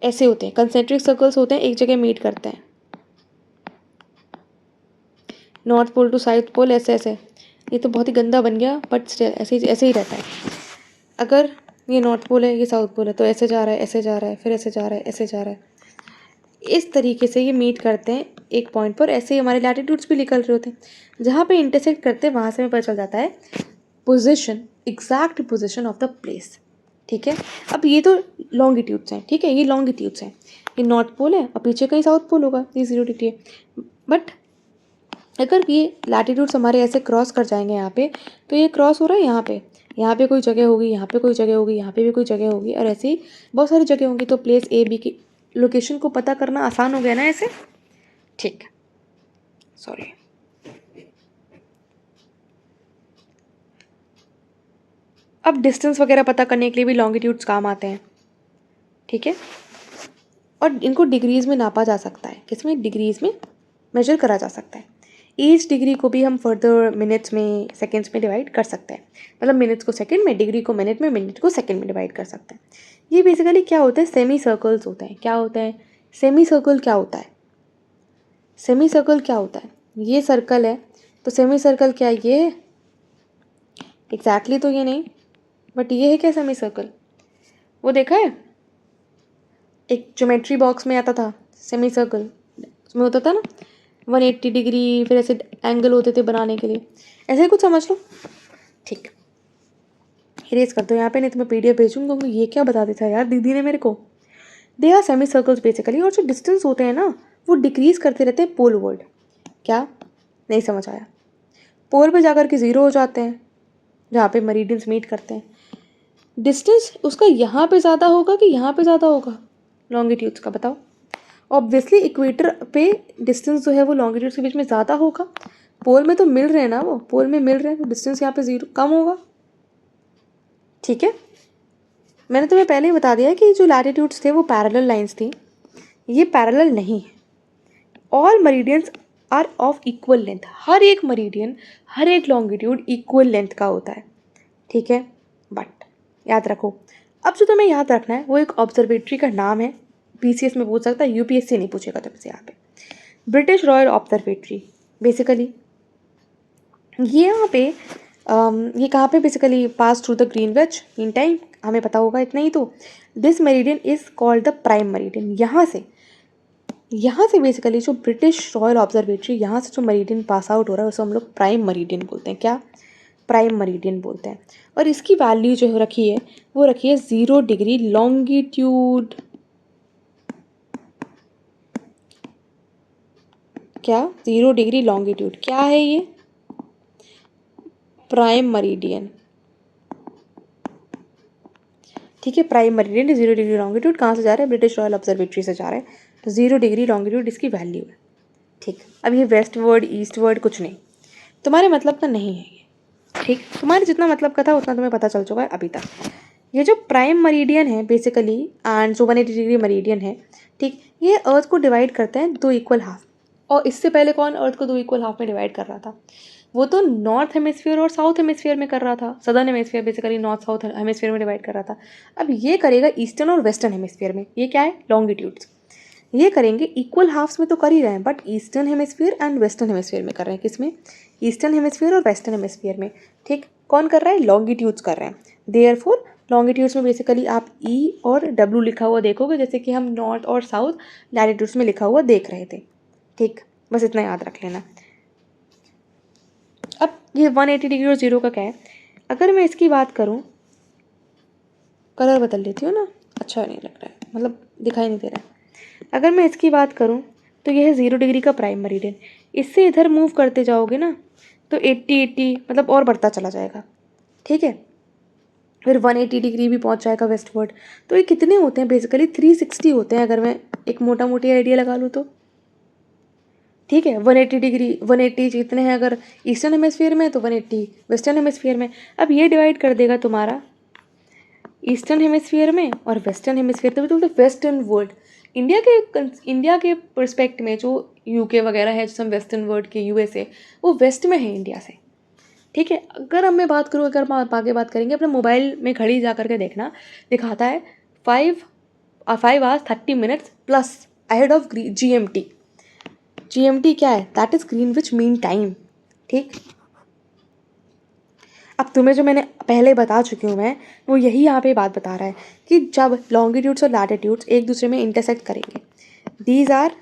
ऐसे होते हैं, कंसेंट्रिक सर्कल्स होते हैं, एक जगह मीट करते हैं, north pole to south pole, ऐसे ऐसे। ये तो बहुत ही गंदा बन गया, बट स्टिल ऐसे ही रहता है। अगर ये नॉर्थ पोल है, ये साउथ पोल है, तो ऐसे जा रहा है, ऐसे जा रहा है, फिर ऐसे जा रहा है, ऐसे जा रहा है, इस तरीके से ये मीट करते हैं एक पॉइंट पर। ऐसे ही हमारे लैटिट्यूड्स भी निकल रहे होते हैं। जहाँ पे इंटरसेक्ट करते हैं वहाँ से हमें पता चल जाता है position, exact position of the place, ठीक है। अब ये तो लॉन्गिट्यूड्स हैं, ठीक है, ये लॉन्गिट्यूड्स हैं, ये नॉर्थ पोल है और पीछे कहीं साउथ पोल होगा, ये 0 डिग्री है। बट अगर ये लैटिट्यूड्स हमारे ऐसे क्रॉस कर जाएंगे यहाँ पे, तो ये क्रॉस हो रहा है यहाँ पे कोई जगह होगी, यहाँ पे कोई जगह होगी, यहाँ पे भी कोई जगह होगी, और ऐसे ही बहुत सारी जगह होंगी। तो प्लेस ए बी की लोकेशन को पता करना आसान हो गया ना ऐसे, ठीक। सॉरी, अब डिस्टेंस वगैरह पता करने के लिए भी लॉन्गिट्यूड्स काम आते हैं, ठीक है। और इनको डिग्रीज में नापा जा सकता है, किसमें, डिग्रीज में मेजर करा जा सकता है। ईच डिग्री को भी हम फर्दर मिनट्स में, सेकेंड्स में डिवाइड कर सकते हैं। मतलब मिनट्स को सेकंड में, डिग्री को मिनट में, मिनट को सेकंड में डिवाइड कर सकते हैं। ये बेसिकली क्या होता है, सेमी सर्कल्स होते हैं। क्या होता है सेमी सर्कल? क्या होता है सेमी सर्कल? क्या होता है, ये सर्कल है तो सेमी सर्कल क्या ये है? एग्जैक्टली तो ये नहीं, बट ये है क्या सेमी सर्कल? वो देखा है, एक ज्योमेट्री बॉक्स में आता था सेमी सर्कल, उसमें होता था ना 180 डिग्री, फिर ऐसे एंगल होते थे बनाने के लिए, ऐसे ही कुछ समझ लो, ठीक। इरेज कर दो यहाँ पे, नहीं तो मैं PDF भेजूंगा। ये क्या बता देता है यार दीदी ने मेरे को। They are semicircles basically. और जो डिस्टेंस होते हैं ना वो डिक्रीज करते रहते हैं पोलवर्ड। क्या, नहीं समझ आया? पोल पे जाकर के 0 हो जाते हैं जहाँ पे मेरिडियंस मीट करते हैं। डिस्टेंस उसका यहाँ पे ज़्यादा होगा कि यहाँ पे ज़्यादा होगा लॉन्गिट्यूड्स का, बताओ। ऑब्वियसली इक्वेटर पे डिस्टेंस जो है वो लॉन्गिट्यूड्स के बीच में ज़्यादा होगा। पोल में तो मिल रहे हैं ना, वो पोल में मिल रहे हैं, तो डिस्टेंस यहाँ पे 0 कम होगा, ठीक है। मैंने तुम्हें पहले ही बता दिया कि जो लैटिट्यूड्स थे वो पैरेलल लाइंस थी, ये पैरेलल नहीं है। All meridians are of equal length. हर एक मेरिडियन, हर एक लॉन्गिट्यूड इक्वल लेंथ का होता है, ठीक है। बट याद रखो, अब जो तुम्हें याद रखना है वो एक ऑब्जर्वेटरी का नाम है। BCS में पूछ सकता है, UPSC नहीं पूछेगा तुमसे यहाँ पे। ब्रिटिश रॉयल ऑब्जर्वेटरी बेसिकली ये यहाँ पे ये कहाँ पे basically pass through the Greenwich mean time, हमें पता होगा इतना ही। तो this meridian is called the prime meridian. यहाँ से बेसिकली जो ब्रिटिश रॉयल ऑब्जर्वेटरी, यहाँ से जो मेरिडियन पास आउट हो रहा है उसे हम लोग प्राइम मेरिडियन बोलते हैं। क्या, प्राइम मेरिडियन बोलते हैं। और इसकी वैल्यू जो रखी है वो रखी है 0 डिग्री लॉन्गिट्यूड। क्या, 0 डिग्री लॉन्गिट्यूड क्या है ये? प्राइम मेरिडियन, ठीक है। प्राइम मेरिडियन 0 डिग्री लॉन्गिट्यूड कहाँ से जा रहा है? ब्रिटिश रॉयल ऑब्जर्वेटरी से जा रहा है, तो 0 डिग्री लॉन्गिट्यूड इसकी वैल्यू है, ठीक। अब ये वेस्ट वर्ड ईस्ट वर्ड कुछ नहीं, तुम्हारे मतलब का नहीं है ये, ठीक। तुम्हारे जितना मतलब का था उतना तुम्हें पता चल चुका है अभी तक। ये जो प्राइम मेरिडियन है बेसिकली एंड जो 180 डिग्री मेरिडियन है, ठीक, ये अर्थ को डिवाइड करते हैं 2 इक्वल हाफ। और इससे पहले कौन अर्थ को 2 इक्वल हाफ में डिवाइड कर रहा था? वो तो नॉर्थ हेमिस्फीयर और साउथ हेमिस्फीयर में कर रहा था। Southern hemisphere basically north south hemisphere में डिवाइड कर रहा था। अब ये करेगा ईस्टर्न और वेस्टर्न हेमिस्फीयर में। ये क्या है? लॉन्गिट्यूड्स। ये करेंगे इक्वल हाफ्स में तो कर ही रहे हैं, but eastern hemisphere and western hemisphere में कर रहे हैं। किसमें? ईस्टर्न हेमिस्फीयर और वेस्टर्न हेमिस्फीयर में। ठीक, कौन कर रहा है? लॉन्गिट्यूड्स कर रहे हैं। देयरफॉर लॉन्गिट्यूड्स में बेसिकली आप ई और डब्ल्यू लिखा हुआ देखोगे, जैसे कि हम नॉर्थ और साउथ लैटिट्यूड्स में लिखा हुआ देख रहे थे। ठीक, बस इतना याद रख लेना। अब ये 180 डिग्री और 0 का क्या है? अगर मैं इसकी बात करूँ, कलर बदल लेती हूँ ना, अच्छा नहीं लग रहा है, मतलब दिखाई नहीं दे रहा है। अगर मैं इसकी बात करूँ तो यह है 0 डिग्री का प्राइम मेरिडियन। इससे इधर मूव करते जाओगे ना तो 80 मतलब और बढ़ता चला जाएगा। ठीक है, फिर 180 डिग्री भी पहुंच जाएगा वेस्टवर्ड। तो ये कितने होते हैं? बेसिकली 360 होते हैं, अगर मैं एक मोटा मोटी आइडिया लगा लूँ तो। ठीक है, 180 डिग्री, 180 जितने हैं अगर ईस्टर्न हेमिस्फीयर में तो 180 वेस्टर्न हेमिस्फीयर में। अब ये डिवाइड कर देगा तुम्हारा ईस्टर्न हेमिस्फीयर में और वेस्टर्न हेमिस्फीयर, तभी तो बोलते वेस्टर्न वर्ल्ड। इंडिया के परस्पेक्ट में जो यूके वगैरह है, जो हम वेस्टर्न वर्ल्ड के यूएसए, वो वेस्ट में है इंडिया से। ठीक है, अगर अब मैं बात करूँ, अगर हम आगे बात करेंगे, अपने मोबाइल में घड़ी जा करके देखना, दिखाता है 5 hours 30 minutes plus ahead of GMT। GMT क्या है? That is Greenwich mean time. ठीक, अब तुम्हें जो मैंने पहले बता चुकी हूँ मैं, वो यही यहाँ पे बात बता रहा है कि जब लॉन्गिट्यूड्स और लैटिट्यूड्स एक दूसरे में इंटरसेक्ट करेंगे, these are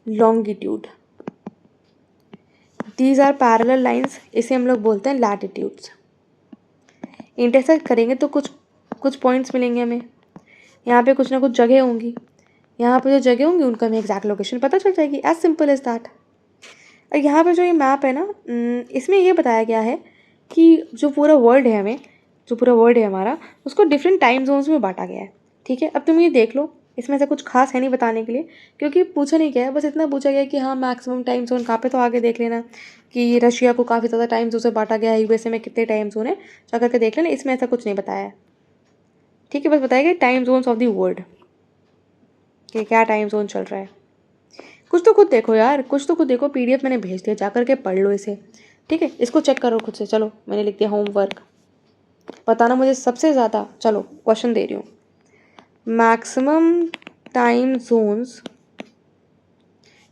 longitude, these are parallel lines, इसे हम लोग बोलते हैं लैटिट्यूड्स। इंटरसेक्ट करेंगे तो कुछ पॉइंट्स मिलेंगे हमें, यहाँ पे कुछ ना कुछ जगह होंगी, यहाँ पे जो जगह होंगी उनका हमें एग्जैक्ट लोकेशन पता चल जाएगी। As simple as that. और यहाँ पे जो ये मैप है ना, इसमें ये बताया गया है कि जो पूरा वर्ल्ड है हमें, जो पूरा वर्ल्ड है हमारा, उसको डिफरेंट टाइम जोन्स में बांटा गया है। ठीक है, अब तुम ये देख लो, इसमें से कुछ खास है नहीं बताने के लिए, क्योंकि पूछा नहीं गया है, बस इतना पूछा गया है कि हाँ मैक्सिमम टाइम जोन कहाँ पे, तो आगे देख लेना कि रशिया को काफ़ी ज़्यादा टाइम जोन से बांटा गया है, यूएसए में कितने टाइम जोन है, जा करके देख लेना। इसमें ऐसा कुछ नहीं बताया है। ठीक है, बस बताया गया time zones of the world कि क्या टाइम जोन चल रहा है। कुछ तो खुद देखो यार, कुछ तो खुद देखो, PDF मैंने भेज दिया, जा करके पढ़ लो इसे। ठीक है, इसको चेक करो खुद से। चलो, मैंने लिख दिया होमवर्क। बताना मुझे सबसे ज़्यादा, चलो क्वेश्चन दे रही हूँ, मैक्सिमम टाइम जोन्स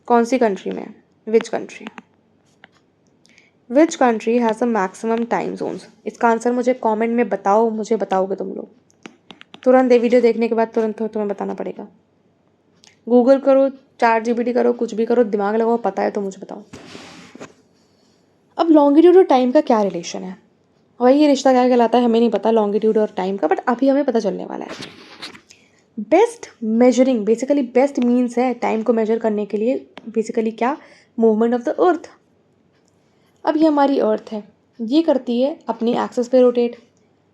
कौन सी कंट्री में? Which country has a maximum time zones? इसका आंसर मुझे कमेंट में बताओ, मुझे बताओगे तुम लोग तुरंत। ये वीडियो देखने के बाद तुरंत तुम्हें बताना पड़ेगा। गूगल करो, ChatGPT करो, कुछ भी करो, दिमाग लगाओ, पता है तो मुझे बताओ। अब लॉन्गिट्यूड और टाइम का क्या रिलेशन है? वही ये रिश्ता क्या कहलाता है हमें नहीं पता लॉन्गिट्यूड और टाइम का, बट अभी हमें पता चलने वाला है। Best measuring, basically best means है टाइम को मेजर करने के लिए, बेसिकली क्या? मूवमेंट ऑफ द अर्थ। अब ये हमारी अर्थ है, ये करती है अपनी एक्सिस पे रोटेट,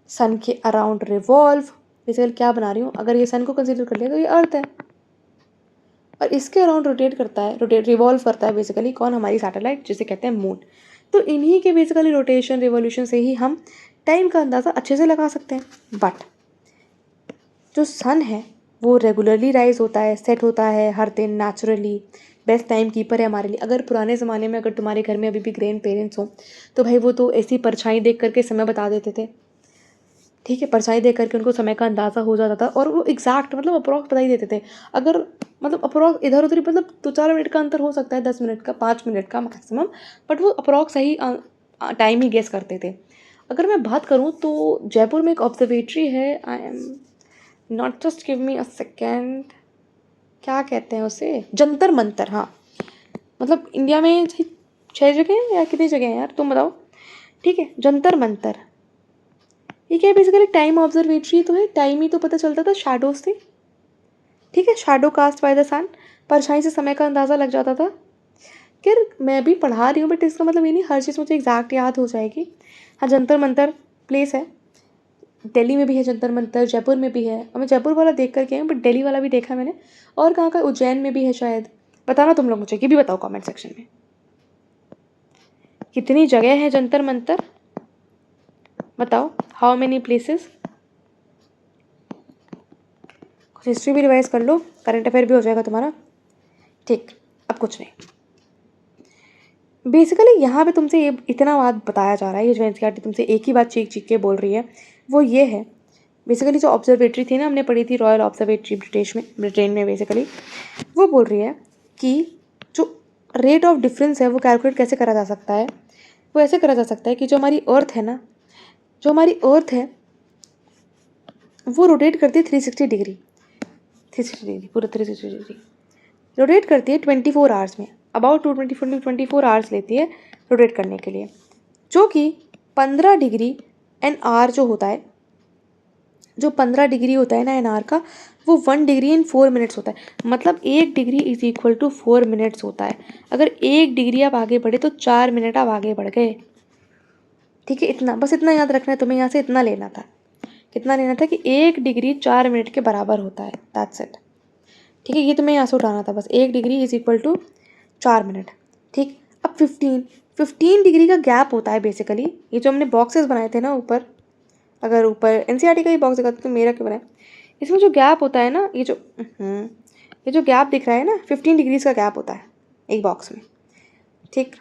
सन के अराउंड रिवॉल्व। बेसिकली क्या बना रही हूँ, अगर ये सन को कंसिडर कर लिया तो ये अर्थ है, और इसके अराउंड रोटेट करता है, रिवॉल्व करता है बेसिकली कौन? हमारी सैटेलाइट, जिसे कहते हैं मून। तो इन्हीं के बेसिकली रोटेशन रिवॉल्यूशन से ही हम टाइम का अंदाज़ा अच्छे से लगा सकते हैं। बट जो सन है वो रेगुलरली राइज होता है, सेट होता है हर दिन नेचुरली, बेस्ट टाइम कीपर है हमारे लिए। अगर पुराने ज़माने में, अगर तुम्हारे घर में अभी भी ग्रैंड पेरेंट्स हों, तो भाई वो तो ऐसी परछाई देख करके समय बता देते थे। ठीक है, परछाई देख करके उनको समय का अंदाज़ा हो जाता था, और वो एग्जैक्ट मतलब अप्रॉक्स बता ही देते थे। अगर मतलब अप्रॉक्स इधर उधर मतलब 2-4 मिनट का अंतर हो सकता है, 10 मिनट का, 5 मिनट का मैक्सिमम, बट वो अप्रॉक्स सही टाइम ही गेस करते थे। अगर मैं बात करूँ तो जयपुर में एक ऑब्जर्वेटरी है, I am not, just give me a second, क्या कहते हैं उसे, जंतर मंतर। हाँ, मतलब इंडिया में 6 जगह हैं या कितनी जगह हैं यार, तुम बताओ। ठीक है, जंतर मंतर, ये क्या है? बेसिकली टाइम ऑब्जर्वेटरी तो है, टाइम ही तो पता चलता था शैडोज से। ठीक है, शैडो कास्ट बाय द सन, परछाई से समय का अंदाज़ा लग जाता था। खैर मैं भी पढ़ा रही हूँ, बट इसका मतलब ये नहीं हर चीज़ मुझे एग्जैक्ट याद हो जाएगी। हाँ, जंतर मंतर प्लेस है, दिल्ली में भी है जंतर मंतर, जयपुर में भी है, और मैं जयपुर वाला देख कर के आई हूँ, बट दिल्ली वाला भी देखा मैंने। और कहाँ का? उज्जैन में भी है शायद। बताना तुम लोग मुझे, ये भी बताओ कमेंट सेक्शन में, कितनी जगह है जंतर मंतर? बताओ, हाउ मेनी प्लेसेस? कुछ हिस्ट्री भी रिवाइज कर लो, करंट अफेयर भी हो जाएगा तुम्हारा। ठीक, अब कुछ नहीं, बेसिकली यहाँ पे तुमसे ये इतना बात बताया जा रहा है, ये जो एनसीईआरटी तुमसे एक ही बात चीख चीख के बोल रही है, वो ये है बेसिकली जो ऑब्जर्वेटरी थी ना, हमने पढ़ी थी रॉयल ऑब्जर्वेटरी ब्रिटेन में बेसिकली, वो बोल रही है कि जो रेट ऑफ डिफरेंस है वो कैलकुलेट कैसे करा जा सकता है। वो ऐसे करा जा सकता है कि जो हमारी अर्थ है ना, जो हमारी अर्थ है वो रोटेट करती है 360 डिग्री, 360 डिग्री, पूरा 360 डिग्री रोटेट करती है 24 आवर्स में। अबाउट 24 आवर्स लेती है रोटेट करने के लिए, जो कि 15 डिग्री एन आर जो होता है, जो 15 डिग्री होता है ना एन आर का, वो 1 डिग्री इन 4 मिनट्स होता है। मतलब 1 degree is equal to 4 minutes होता है। अगर 1 डिग्री आप आगे बढ़े तो 4 मिनट आप आगे बढ़ गए। ठीक है, इतना, बस इतना याद रखना है तुम्हें, यहाँ से इतना लेना था। कितना लेना था कि 1 डिग्री 4 मिनट के बराबर होता है, दैट्स इट। ठीक है, ये तुम्हें यहाँ से उठाना था बस, 1 degree is equal to 4 minute. ठीक, अब 15 डिग्री का गैप होता है बेसिकली। ये जो हमने बॉक्सेस बनाए थे ना ऊपर, अगर ऊपर एनसीईआरटी का ही बॉक्स दिखाते तो मेरा क्यों बनाए, इसमें जो गैप होता है ना, ये जो गैप दिख रहा है ना, 15 डिग्रीज का गैप होता है एक बॉक्स में। ठीक,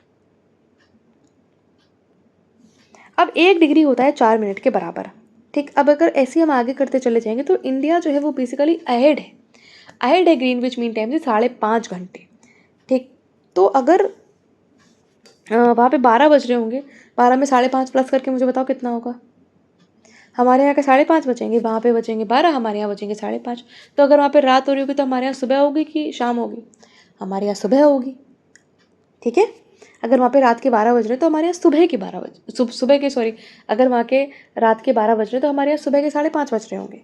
अब 1 डिग्री होता है 4 मिनट के बराबर। ठीक, अब अगर ऐसे हम आगे करते चले जाएंगे तो इंडिया जो है वो बेसिकली अहेड है ग्रीनविच मीन टाइम से 5.5 घंटे। ठीक, तो अगर वहाँ पे 12 बज रहे होंगे, 12 में 5.5 प्लस करके मुझे बताओ कितना होगा। हमारे यहाँ के 5.5 बचेंगे, वहाँ पे बचेंगे 12, हमारे यहाँ बचेंगे 5.5। तो अगर वहाँ पे रात हो रही होगी तो हमारे यहाँ सुबह होगी कि शाम होगी? हमारे यहाँ सुबह होगी। ठीक है, अगर वहाँ पे रात के 12 बज रहे तो हमारे यहाँ सुबह के 12 बज सुबह के सॉरी अगर वहाँ के रात के 12 बज रहे तो हमारे यहाँ सुबह के 5.5 बज रहे होंगे।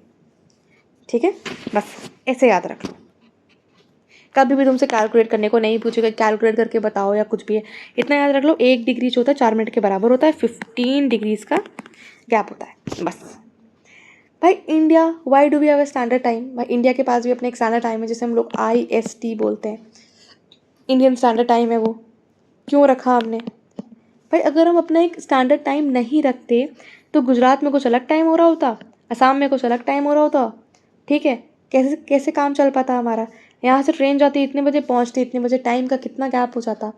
ठीक है, बस ऐसे याद रख लो। कभी भी तुमसे कैलकुलेट करने को नहीं पूछेगा, कैलकुलेट करके बताओ या कुछ भी है, इतना याद रख लो, 1 डिग्री जो होता है 4 मिनट के बराबर होता है, 15 डिग्रीज का गैप होता है बस। भाई India, why do we have a standard time? भाई इंडिया के पास भी अपना एक स्टैंडर्ड टाइम है जिसे हम लोग IST बोलते हैं, इंडियन स्टैंडर्ड टाइम है। वो क्यों रखा हमने? भाई अगर हम अपना एक स्टैंडर्ड टाइम नहीं रखते तो गुजरात में कुछ अलग टाइम हो रहा होता, असम में कुछ अलग टाइम हो रहा होता। ठीक है, कैसे कैसे काम चल पाता हमारा? यहाँ से ट्रेन जाती इतने बजे, पहुँचती इतने बजे, टाइम का कितना गैप हो जाता।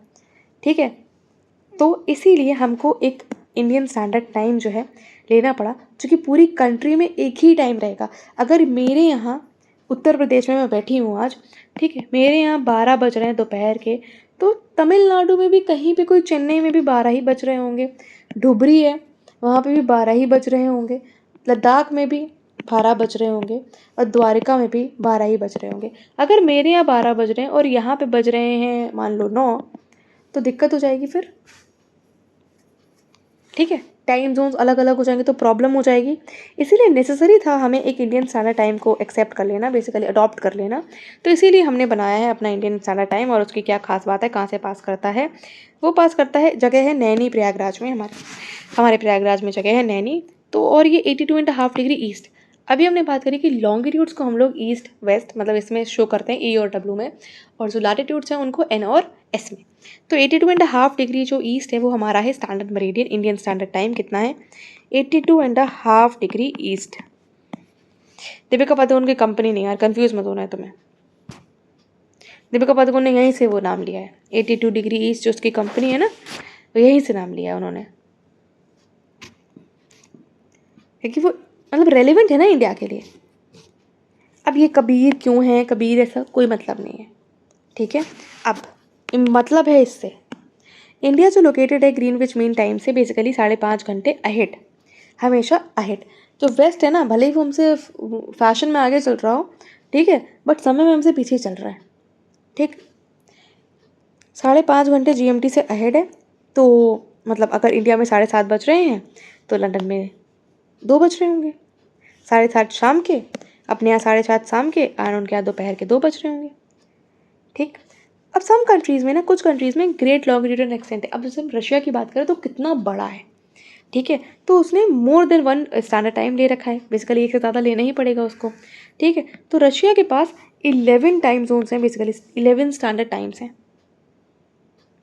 ठीक है, तो इसीलिए हमको एक इंडियन स्टैंडर्ड टाइम जो है लेना पड़ा, जो कि पूरी कंट्री में एक ही टाइम रहेगा। अगर मेरे यहाँ उत्तर प्रदेश में मैं बैठी हूँ आज, ठीक है, मेरे यहाँ 12 बज रहे हैं दोपहर के, तो तमिलनाडु में भी कहीं पे, कोई चेन्नई में भी 12 ही बज रहे होंगे, धुबरी है वहाँ पे भी 12 ही बज रहे होंगे, लद्दाख में भी 12 बज रहे होंगे, और द्वारिका में भी 12 ही बज रहे होंगे। अगर मेरे यहाँ 12 बज रहे हैं और यहाँ पे बज रहे हैं मान लो 9, तो दिक्कत हो जाएगी फिर। ठीक है, टाइम जोन्स अलग अलग हो जाएंगे तो प्रॉब्लम हो जाएगी। इसीलिए नेसेसरी था हमें एक इंडियन स्टैंडर्ड टाइम को एक्सेप्ट कर लेना, बेसिकली अडॉप्ट कर लेना। तो इसीलिए हमने बनाया है अपना इंडियन स्टैंडर्ड टाइम। और उसकी क्या खास बात है, कहाँ से पास करता है? वो पास करता है, जगह है नैनी, प्रयागराज में। हमारे प्रयागराज में जगह है नैनी। तो और ये 82.5 डिग्री ईस्ट। अभी हमने बात करी कि लॉन्गिट्यूड्स को हम लोग ईस्ट वेस्ट मतलब इसमें शो करते हैं, E और W में, और जो लैटिट्यूड्स हैं उनको N और S में। तो 82.5 डिग्री जो ईस्ट है वो हमारा है standard meridian. Indian standard time कितना है? 82.5 डिग्री ईस्ट। दीपिका पादुकोण की कंपनी नहीं यार, कंफ्यूज मत होना है तुम्हें। दीपिका पादुकोण ने यहीं से वो नाम लिया है, 82 डिग्री ईस्ट जो उसकी कंपनी है ना, वो यहीं से नाम लिया है उन्होंने, क्योंकि वो मतलब रेलिवेंट है ना इंडिया के लिए। अब ये कबीर क्यों है, कबीर ऐसा कोई मतलब नहीं है। ठीक है, अब मतलब है इससे, इंडिया जो लोकेटेड है ग्रीनविच मीन टाइम से बेसिकली 5.5 घंटे अहेड, हमेशा अहेड। जो वेस्ट है ना, भले ही वो हमसे फैशन में आगे चल रहा हो, ठीक है, बट समय में हमसे पीछे चल रहा है। ठीक, 5.5 घंटे GMT से अहेड है। तो मतलब अगर इंडिया में 7:30 बज रहे हैं तो लंदन में 2 बज रहे होंगे, 7:30 शाम के, अपने यहाँ 7:30 शाम के, और उनके यहाँ दोपहर के 2 बज रहे होंगे। ठीक, अब सम कंट्रीज़ में ना, कुछ कंट्रीज़ में ग्रेट लॉन्गिट्यूडनल एक्सटेंट है। अब जैसे हम रशिया की बात करें तो कितना बड़ा है, ठीक है, तो उसने मोर देन 1 स्टैंडर्ड टाइम ले रखा है, बेसिकली एक से ज़्यादा लेना ही पड़ेगा उसको। ठीक है, तो रशिया के पास 11 टाइम जोन्स हैं, बेसिकली 11 स्टैंडर्ड टाइम्स हैं।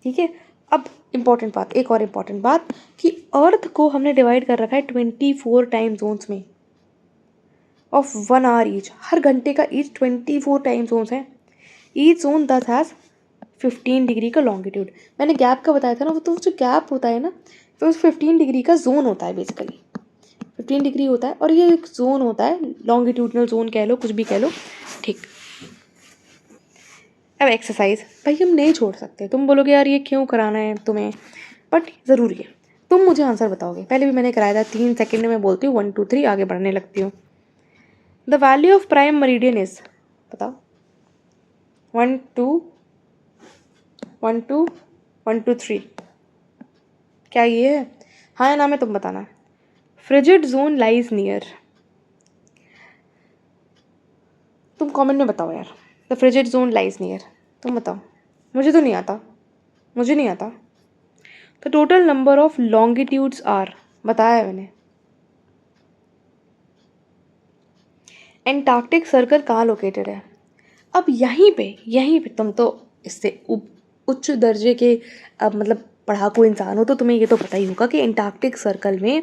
ठीक है, अब इम्पॉर्टेंट बात, एक और इम्पॉर्टेंट बात, कि अर्थ को हमने डिवाइड कर रखा है 24 टाइम जोन्स में ऑफ 1 आवर ईच। हर घंटे का ईच 24 टाइम जोन्स हैं। ईच जोन दस हैज़ 15 डिग्री का लॉन्गिट्यूड। मैंने गैप का बताया था ना, वो तो जो गैप होता है ना, तो 15 डिग्री का जोन होता है, बेसिकली 15 डिग्री होता है, और ये एक जोन होता है, लॉन्गिट्यूडनल जोन कह लो, कुछ भी कह लो। ठीक, अब एक्सरसाइज भाई हम नहीं छोड़ सकते। तुम बोलोगे यार ये क्यों कराना है तुम्हें, बट ज़रूरी है। तुम मुझे आंसर बताओगे। पहले भी मैंने कराया था, 3 सेकंड में बोलती हूँ 1 2 3 आगे बढ़ने लगती हूँ। The value of prime meridian is, बताओ। 1 2 1 2 1 2 3, क्या ये है? हाँ या ना में तुम बताना। फ्रिजिड जोन लाइज नियर, तुम कमेंट में बताओ यार। The frigid zone lies near, तुम बताओ। मुझे तो नहीं आता, मुझे नहीं आता। The total number of longitudes are, बताया है मैंने। एंटार्क्टिक सर्कल कहाँ लोकेटेड है? अब यहीं पे तुम तो इससे उच्च दर्जे के मतलब पढ़ाकू इंसान हो, तो तुम्हें ये तो पता ही होगा कि एंटार्क्टिक सर्कल में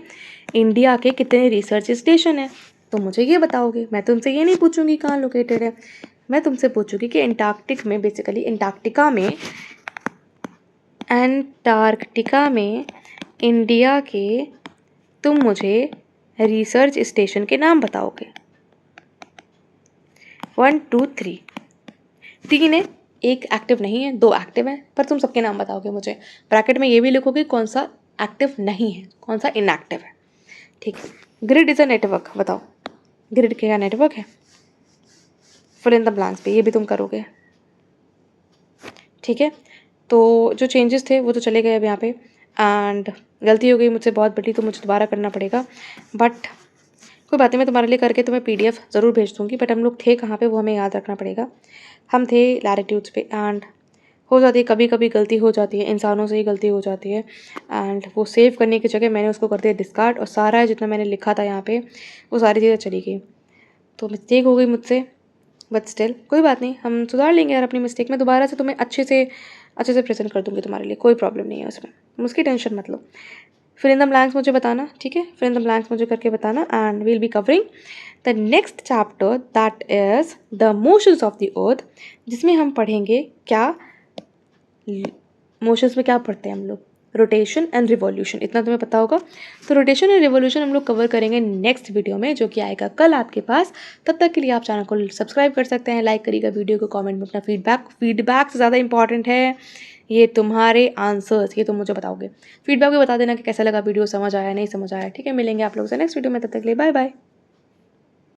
इंडिया के कितने रिसर्च स्टेशन हैं। तो मुझे ये बताओगे, मैं तुमसे ये नहीं पूछूंगी कहाँ लोकेटेड है, मैं तुमसे पूछूंगी कि एंटार्क्टिक में, बेसिकली एंटार्क्टिका में इंडिया के तुम मुझे रिसर्च स्टेशन के नाम बताओगे। 1 2 3, 3 है, एक एक्टिव नहीं है, 2 एक्टिव है, पर तुम सबके नाम बताओगे मुझे। ब्रैकेट में ये भी लिखोगे कौन सा एक्टिव नहीं है, कौन सा इनएक्टिव है। ठीक है। ग्रिड इज अ नेटवर्क, बताओ ग्रिड क्या नेटवर्क है? फिल इन द ब्लैंक्स पे ये भी तुम करोगे। ठीक है, तो जो चेंजेस थे वो तो चले गए अब यहाँ पे, एंड गलती हो गई मुझसे बहुत बड़ी, तो मुझे दोबारा करना पड़ेगा। बट कोई बात नहीं, मैं तुम्हारे लिए करके तुम्हें PDF ज़रूर भेज दूँगी। बट हम लोग थे कहाँ पे वो हमें याद रखना पड़ेगा। हम थे लैटिट्यूड्स पे, एंड हो जाती है कभी कभी गलती हो जाती है, इंसानों से ही गलती हो जाती है। एंड वो सेव करने की जगह मैंने उसको कर दिया डिस्कार्ड, और सारा जितना मैंने लिखा था यहाँ पे वो सारी चीज़ें चली गई। तो मिस्टेक हो गई मुझसे, बट स्टिल कोई बात नहीं, हम सुधार लेंगे यार अपनी मिस्टेक। मैं दोबारा से तुम्हें अच्छे से प्रेजेंट कर दूँगी तुम्हारे लिए, कोई प्रॉब्लम नहीं है उसमें, उसकी टेंशन मत लो। फिल इन द ब्लैंक्स मुझे बताना, ठीक है, फिल इन द ब्लैंक्स मुझे करके बताना, and we'll be covering the next chapter that is the motions of the earth, जिसमें हम पढ़ेंगे क्या मोशंस में क्या पढ़ते हैं हम लोग, रोटेशन एंड रिवॉल्यूशन, इतना तुम्हें पता होगा। तो रोटेशन एंड रिवॉल्यूशन हम लोग कवर करेंगे नेक्स्ट वीडियो में, जो कि आएगा कल आपके पास। तब तक के लिए आप चैनल को सब्सक्राइब कर सकते हैं, लाइक करिएगा वीडियो को, कमेंट में अपना फीडबैक से ज़्यादा इंपॉर्टेंट है ये तुम्हारे आंसर्स, ये तुम मुझे बताओगे। फीडबैक भी बता देना कि कैसा लगा वीडियो, समझ आया नहीं समझ आया। ठीक है, मिलेंगे आप लोगों से नेक्स्ट वीडियो में, तब तक के लिए बाय बाय।